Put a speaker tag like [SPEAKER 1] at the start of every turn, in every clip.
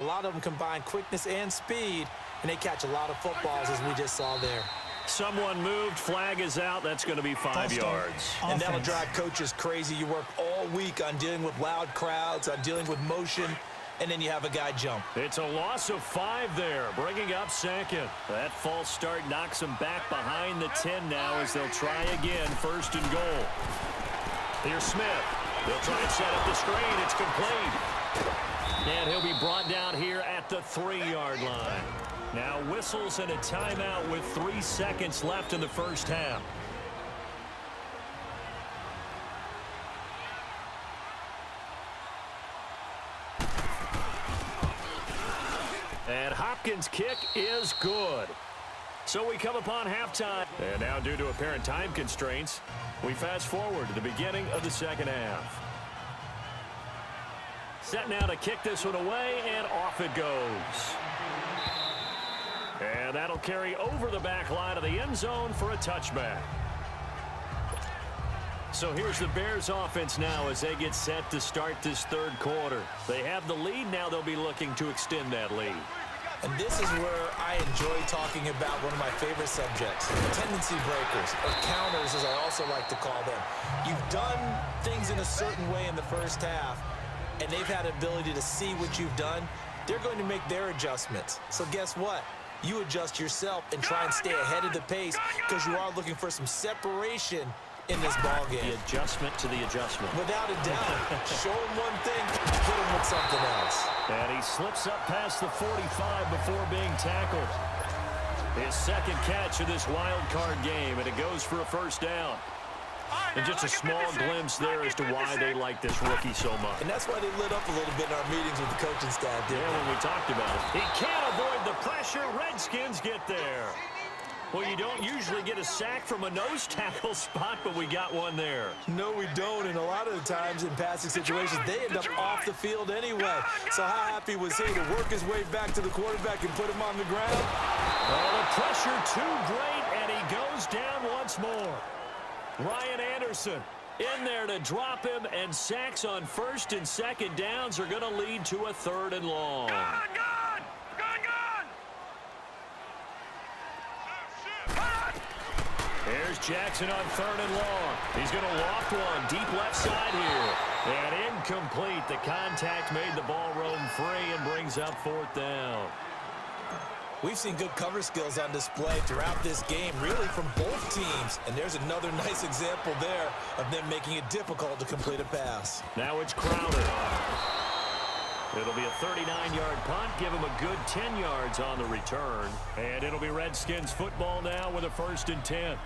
[SPEAKER 1] lot of them combine quickness and speed, and they catch a lot of footballs, as we just saw there.
[SPEAKER 2] Someone moved. Flag is out. That's going to be 5 yards.
[SPEAKER 1] And that'll drive coaches crazy. You work all week on dealing with loud crowds, on dealing with motion, and then you have a guy jump.
[SPEAKER 2] It's a loss of 5 there, bringing up second. That false start knocks them back behind the 10 now as they'll try again, 1st and goal. Here's Smith. They'll try and set up the screen. It's complete. And he'll be brought down here at the 3-yard line. Now whistles and a timeout with 3 seconds left in the first half. And Hopkins' kick is good. So we come upon halftime. And now due to apparent time constraints, we fast forward to the beginning of the second half. Set now to kick this one away, and off it goes. And that'll carry over the back line of the end zone for a touchback. So here's the Bears offense now as they get set to start this 3rd quarter. They have the lead. Now they'll be looking to extend that lead.
[SPEAKER 1] And this is where I enjoy talking about one of my favorite subjects, tendency breakers, or counters as I also like to call them. You've done things in a certain way in the first half, and they've had the ability to see what you've done. They're going to make their adjustments. So guess what? You adjust yourself and try and stay ahead of the pace because you are looking for some separation in this ballgame.
[SPEAKER 2] The adjustment to the adjustment.
[SPEAKER 1] Without a doubt. Show him one thing, hit him with something else.
[SPEAKER 2] And he slips up past the 45 before being tackled. His 2nd catch of this wild card game, and it goes for a 1st down. And just a small glimpse there as to why they like this rookie so much.
[SPEAKER 1] And that's why they lit up a little bit in our meetings with the coaching staff.
[SPEAKER 2] Yeah, when we talked about it. He can't avoid the pressure. Redskins get there. Well, you don't usually get a sack from a nose tackle spot, but we got one there.
[SPEAKER 1] No, we don't. And a lot of the times in passing situations, they end up off the field anyway. So how happy was he to work his way back to the quarterback and put him on the ground?
[SPEAKER 2] Oh, the pressure too great, and he goes down once more. Ryan Anderson in there to drop him, and sacks on 1st and 2nd downs are going to lead to a 3rd and long. Here's Jackson on 3rd and long. He's going to loft one deep left side here. And incomplete. The contact made the ball roam free and brings up 4th down.
[SPEAKER 1] We've seen good cover skills on display throughout this game, really from both teams. And there's another nice example there of them making it difficult to complete a pass.
[SPEAKER 2] Now it's Crowder. It'll be a 39-yard punt. Give him a good 10 yards on the return. And it'll be Redskins football now with a 1st and 10.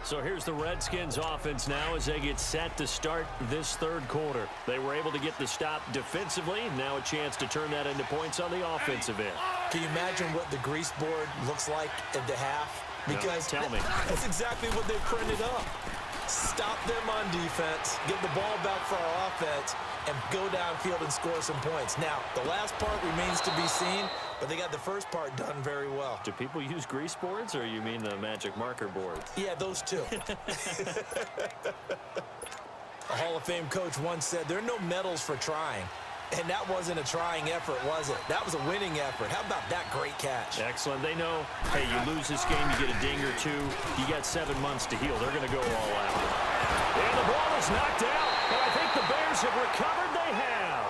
[SPEAKER 2] So here's the Redskins offense now as they get set to start this 3rd quarter. They were able to get the stop defensively. Now a chance to turn that into points on the offensive end.
[SPEAKER 1] Can you imagine what the grease board looks like at the half? Because
[SPEAKER 2] tell me.
[SPEAKER 1] That's exactly what they printed up. Stop them on defense, get the ball back for our offense, and go downfield and score some points. Now, the last part remains to be seen, but they got the first part done very well.
[SPEAKER 2] Do people use grease boards, or you mean the magic marker boards?
[SPEAKER 1] Yeah, those two. A Hall of Fame coach once said, there are no medals for trying. And that wasn't a trying effort, was it? That was a winning effort. How about that great catch?
[SPEAKER 2] Excellent. They know, hey, you lose this game, you get a ding or 2. You got 7 months to heal. They're going to go all out. And the ball is knocked out. And I think the Bears have recovered. They have.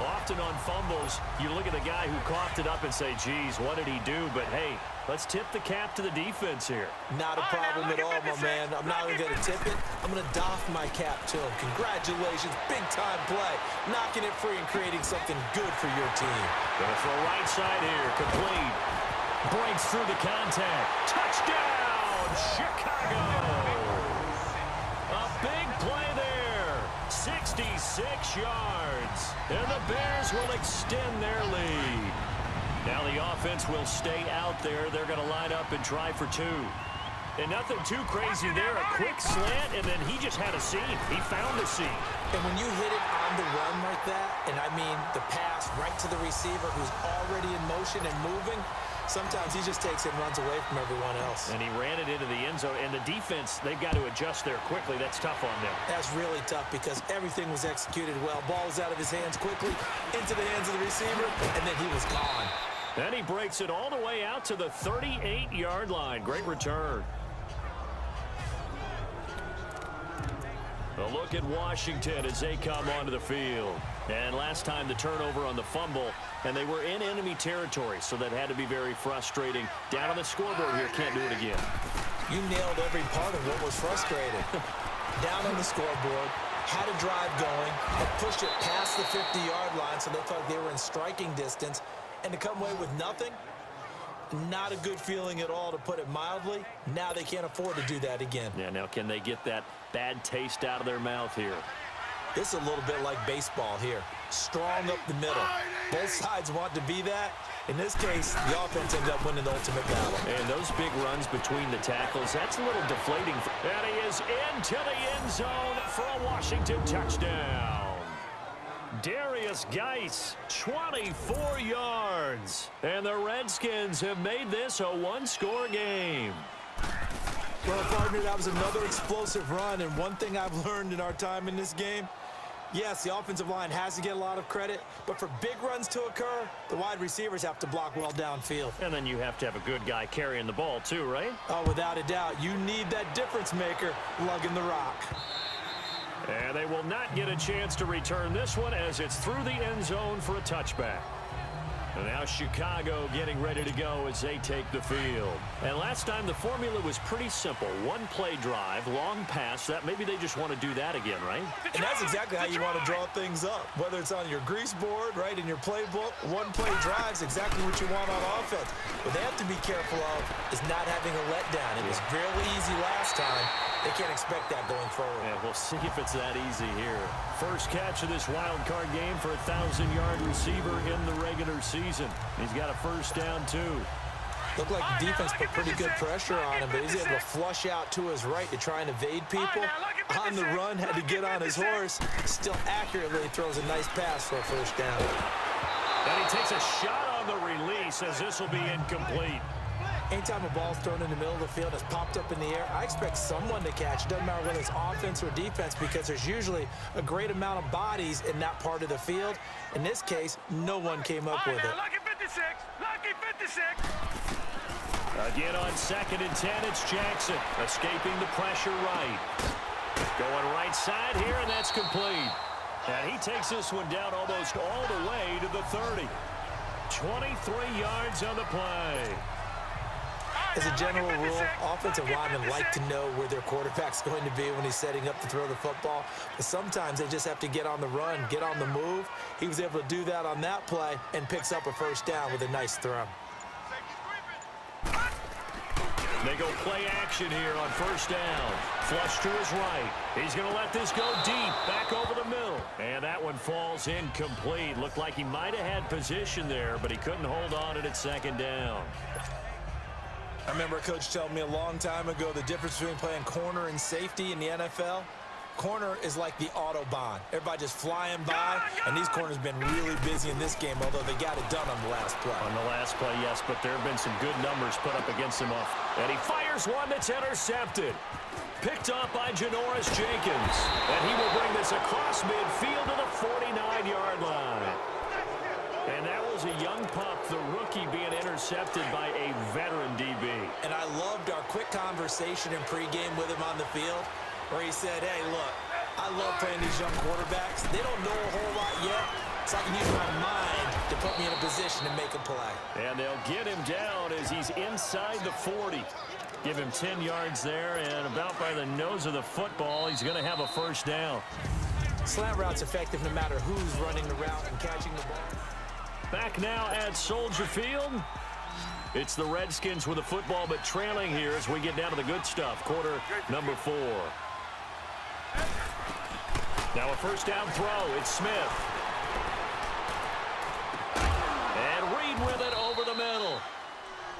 [SPEAKER 2] Often on fumbles, you look at the guy who coughed it up and say, geez, what did he do? But, hey, let's tip the cap to the defense here.
[SPEAKER 1] Not a problem at all, my man. I'm not even going to tip it. I'm going to doff my cap to him. Congratulations. Big-time play. Knocking it free and creating something good for your team.
[SPEAKER 2] Going for a right side here. Complete. Breaks through the contact. Touchdown, Chicago. A big play there. 66 yards. And the Bears will extend their lead. Now the offense will stay out there. They're going to line up and try for 2. And nothing too crazy there. A quick slant, and then he just had a seam. He found a seam.
[SPEAKER 1] And when you hit it on the run like that, and I mean the pass right to the receiver who's already in motion and moving, Sometimes he just takes it and runs away from everyone else.
[SPEAKER 2] And he ran it into the end zone. And the defense, they've got to adjust there quickly. That's tough on them.
[SPEAKER 1] That's really tough because everything was executed well. Ball was out of his hands quickly, into the hands of the receiver, and then he was gone.
[SPEAKER 2] And he breaks it all the way out to the 38-yard line. Great return. A look at Washington as they come onto the field. And last time the turnover on the fumble, and they were in enemy territory, so that had to be very frustrating. Down on the scoreboard here, can't do it again.
[SPEAKER 1] You nailed every part of what was frustrating. Down on the scoreboard, had a drive going, had pushed it past the 50-yard line, so they thought they were in striking distance, and to come away with nothing, not a good feeling at all, to put it mildly. Now they can't afford to do that again.
[SPEAKER 2] Yeah, now can they get that bad taste out of their mouth here?
[SPEAKER 1] This is a little bit like baseball here. Strong up the middle. Both sides want to be that. In this case, the offense ends up winning the ultimate battle.
[SPEAKER 2] And those big runs between the tackles, that's a little deflating. And he is into the end zone for a Washington touchdown. Darius Geis, 24 yards. And the Redskins have made this a one-score game.
[SPEAKER 1] Well, partner, that was another explosive run, and one thing I've learned in our time in this game, yes, the offensive line has to get a lot of credit, but for big runs to occur, the wide receivers have to block well downfield.
[SPEAKER 2] And then you have to have a good guy carrying the ball too, right?
[SPEAKER 1] Oh, without a doubt. You need that difference maker lugging the rock.
[SPEAKER 2] And they will not get a chance to return this one as it's through the end zone for a touchback. And now Chicago getting ready to go as they take the field. And last time the formula was pretty simple. One-play drive, long pass. That maybe they just want to do that again, right?
[SPEAKER 1] And that's exactly how you want to draw things up. Whether it's on your grease board, right, in your playbook, one-play drive is exactly what you want on offense. What they have to be careful of is not having a letdown. It was really easy last time. They can't expect that going forward.
[SPEAKER 2] Yeah, we'll see if it's that easy here. First catch of this wild card game for a 1,000-yard receiver in the regular season. He's got a first down, too.
[SPEAKER 1] Looked like the defense put pretty good pressure on him, but he's able to flush out to his right to try and evade people. On the run, had to get on his horse. Still accurately throws a nice pass for a first down.
[SPEAKER 2] And he takes a shot on the release as this will be incomplete.
[SPEAKER 1] Anytime a ball's thrown in the middle of the field, it's popped up in the air, I expect someone to catch. It doesn't matter whether it's offense or defense, because there's usually a great amount of bodies in that part of the field. In this case, no one came up with it.
[SPEAKER 3] Lucky 56! Lucky 56!
[SPEAKER 2] Again on 2nd and 10, it's Jackson escaping the pressure right. Going right side here, and that's complete. And he takes this one down almost all the way to the 30. 23 yards on the play.
[SPEAKER 1] As a general rule, offensive linemen like to know where their quarterback's going to be when he's setting up to throw the football. But sometimes they just have to get on the run, get on the move. He was able to do that on that play and picks up a first down with a nice throw.
[SPEAKER 2] They go play action here on first down. Flush to his right. He's going to let this go deep, back over the middle. And that one falls incomplete. Looked like he might have had position there, but he couldn't hold on it at 2nd down.
[SPEAKER 1] I remember a coach telling me a long time ago the difference between playing corner and safety in the NFL. Corner is like the Autobahn. Everybody just flying by, and these corners have been really busy in this game, although they got it done on the last play.
[SPEAKER 2] On the last play, yes, but there have been some good numbers put up against him off. And he fires one that's intercepted. Picked off by Janoris Jenkins. And he will bring this across midfield to the 49-yard line. And that was a young pup, the rookie, being intercepted by a veteran DB.
[SPEAKER 1] And I loved our quick conversation in pregame with him on the field, where he said, hey, look, I love playing these young quarterbacks. They don't know a whole lot yet, so I can use my mind to put me in a position to make a play.
[SPEAKER 2] And they'll get him down as he's inside the 40. Give him 10 yards there, and about by the nose of the football, he's going to have a first down.
[SPEAKER 1] Slant route's effective no matter who's running the route and catching the ball.
[SPEAKER 2] Back now at Soldier Field. It's the Redskins with the football, but trailing here as we get down to the good stuff. Quarter number 4. Now a first down throw. It's Smith. And Reed with it over the middle.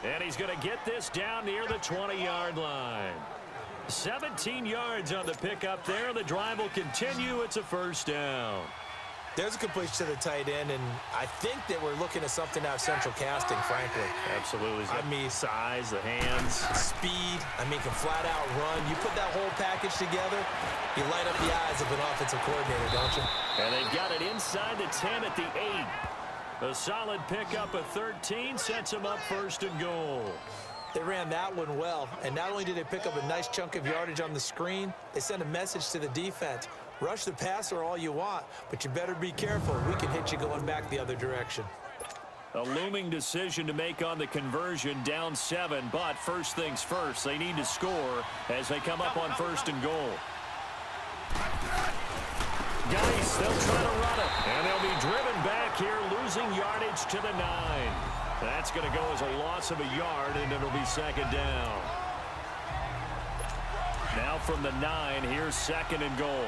[SPEAKER 2] And he's going to get this down near the 20-yard line. 17 yards on the pickup there. The drive will continue. It's a first down.
[SPEAKER 1] There's a completion to the tight end, and I think that we're looking at something out of central casting, frankly.
[SPEAKER 2] Absolutely.
[SPEAKER 1] I mean,
[SPEAKER 2] size, the hands.
[SPEAKER 1] Speed, can flat out run. You put that whole package together, you light up the eyes of an offensive coordinator, don't you?
[SPEAKER 2] And they've got it inside the 10 at the 8. A solid pickup of 13 sets them up 1st and goal.
[SPEAKER 1] They ran that one well, and not only did they pick up a nice chunk of yardage on the screen, they sent a message to the defense. Rush the passer all you want, but you better be careful. We can hit you going back the other direction.
[SPEAKER 2] A looming decision to make on the conversion, down 7, but first things first, they need to score as they come up on 1st and goal. Geis, they'll try to run it, and they'll be driven back here, losing yardage to the 9. That's going to go as a loss of a yard, and it'll be 2nd down. Now from the 9, here's 2nd and goal.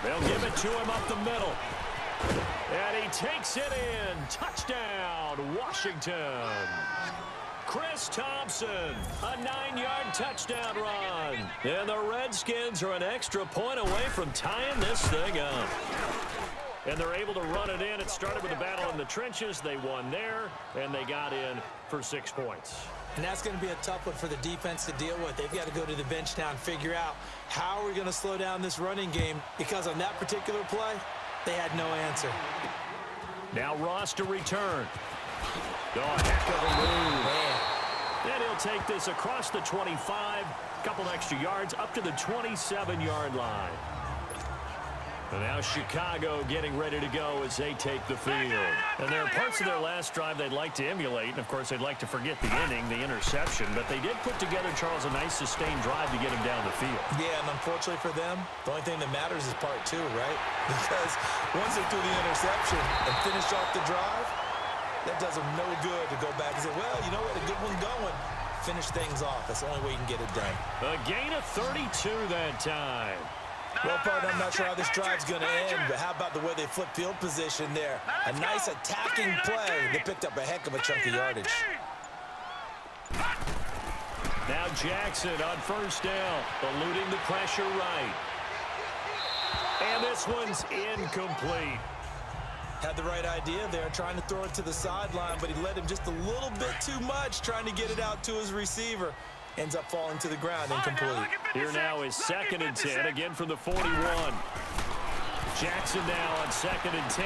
[SPEAKER 2] They'll give it to him up the middle. And he takes it in. Touchdown, Washington. Chris Thompson, a 9-yard touchdown run. And the Redskins are an extra point away from tying this thing up. And they're able to run it in. It started with a battle in the trenches. They won there, and they got in for 6 points.
[SPEAKER 1] And that's going to be a tough one for the defense to deal with. They've got to go to the bench now and figure out how are we going to slow down this running game, because on that particular play, they had no answer.
[SPEAKER 2] Now Ross to return. Oh, heck of a move.
[SPEAKER 1] Man.
[SPEAKER 2] And he'll take this across the 25, couple extra yards up to the 27-yard line. And now Chicago getting ready to go as they take the field. And there are parts of their last drive they'd like to emulate. And, of course, they'd like to forget the inning, the interception. But they did put together, Charles, a nice sustained drive to get him down the field.
[SPEAKER 1] Yeah, and unfortunately for them, the only thing that matters is part 2, right? Because once they threw the interception and finished off the drive, that does them no good to go back and say, well, you know what, a good one going. Finish things off. That's the only way you can get it done.
[SPEAKER 2] A gain of 32 that time.
[SPEAKER 1] Well, partner, I'm not sure how this drive's going to end, but how about the way they flip field position there? A nice attacking play. They picked up a heck of a chunk of yardage.
[SPEAKER 2] Now Jackson on 1st down, eluding the pressure right. And this one's incomplete.
[SPEAKER 1] Had the right idea there, trying to throw it to the sideline, but he led him just a little bit too much, trying to get it out to his receiver. Ends up falling to the ground, incomplete.
[SPEAKER 2] Here now is 2nd and 10, again from the 41. Jackson now on 2nd and 10.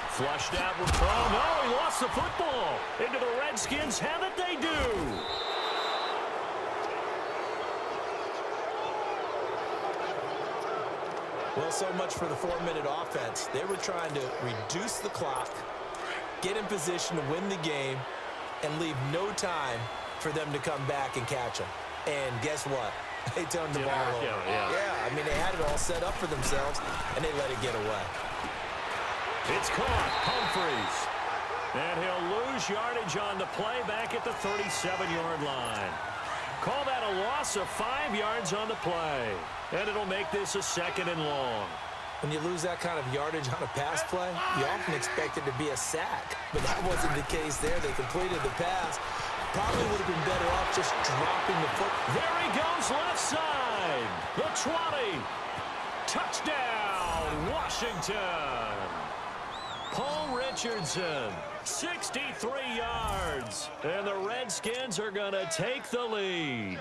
[SPEAKER 2] Flushed out with, oh no, he lost the football. Into the Redskins, have it they do.
[SPEAKER 1] Well, so much for the 4-minute offense. They were trying to reduce the clock, get in position to win the game, and leave no time for them to come back and catch them. And guess what? They turned the ball over. Yeah, they had it all set up for themselves, and they let it get away.
[SPEAKER 2] It's caught. Humphreys. And he'll lose yardage on the play back at the 37-yard line. Call that a loss of 5 yards on the play. And it'll make this a 2nd and long.
[SPEAKER 1] When you lose that kind of yardage on a pass play, you often expect it to be a sack. But that wasn't the case there. They completed the pass. Probably would have been better off just dropping the foot.
[SPEAKER 2] There he goes, left side. The 20. Touchdown, Washington. Paul Richardson, 63 yards. And the Redskins are going to take the lead.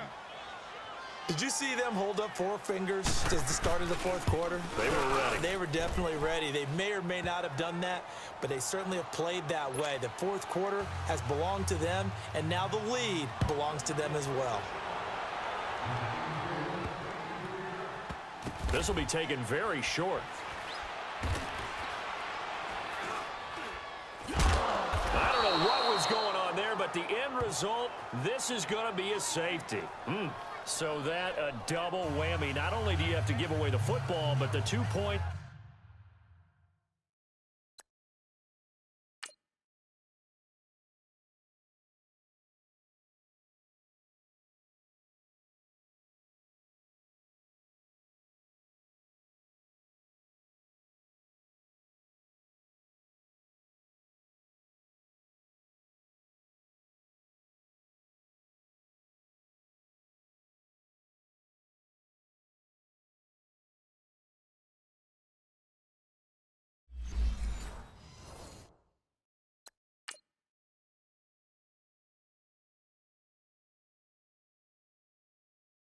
[SPEAKER 1] Did you see them hold up 4 fingers at the start of the 4th quarter?
[SPEAKER 2] They were ready.
[SPEAKER 1] They were definitely ready. They may or may not have done that, but they certainly have played that way. The 4th quarter has belonged to them, and now the lead belongs to them as well.
[SPEAKER 2] This will be taken very short. I don't know what was going on there, but the end result, this is going to be a safety. So that a double whammy. Not only do you have to give away the football, but the 2-point